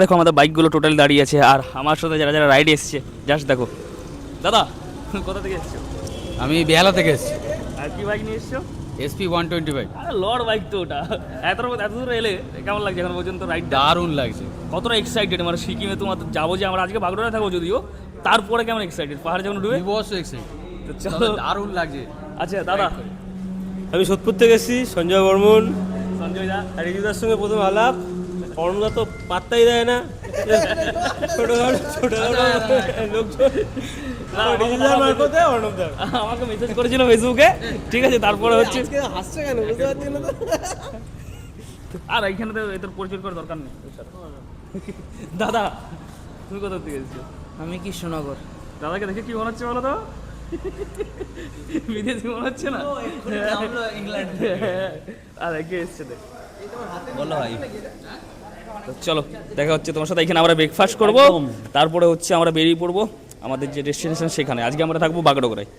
দেখো আমাদের বাইকগুলো টোটাল দাঁড়িয়ে আছে, আর আমার সাথে যারা যারা রাইড এসছে জাস্ট দেখো। দাদা কোথা থেকে এসছো? আমি বেহালা থেকে এসেছি। আর কি বাইক নিয়ে এসছো? এসপি 125। আরে লর্ড বাইক তো ওটা। এত দূর এলে কেমন লাগছে এখন পর্যন্ত রাইড? দারুণ লাগছে। কতটা এক্সাইটেড মানে সিকিমে তোমার যাবো, যে আমরা আজকে বাগডোরা থাকবো যদিও, তারপরে কেমন এক্সাইটেড পাহাড়ে যখন ডুবে? বিবস এক্সাইটেড। তো চলো। দারুণ লাগছে। আচ্ছা দাদা। আমি সোদপুর থেকে এসেছি, সঞ্জয় বর্মন। সঞ্জয় দা। আর রিজুদার সঙ্গে প্রথম আলাপ। অরুণদা তো পাত্তাই দেয় না, ছোট লোকজন। রিজুদার মারফতে অর্ণবদা আমাকে মেসেজ করেছিল ফেসবুকে, ঠিক আছে। তারপরে হচ্ছে হাসছে কেন বুঝতে পারছি না তো। আর এইখানে তো এদের পরিচয় করার দরকার নেই। দাদা তুমি কোথা থেকে এসেছো? আমি কৃষ্ণনগর। দাদাকে দেখে কি মনে হচ্ছে বলো তো? বিদেশি মনে হচ্ছে না? আর কে এসছে দেখ। বলো ভাই। তো চলো দেখা হচ্ছে তোমার সাথে। এখানে আমরা ব্রেকফাস্ট করবো, তারপরে হচ্ছে আমরা বেরিয়ে পড়বো আমাদের যে ডেস্টিনেশন সেখানে। আজকে আমরা থাকবো বাগডোগরায়।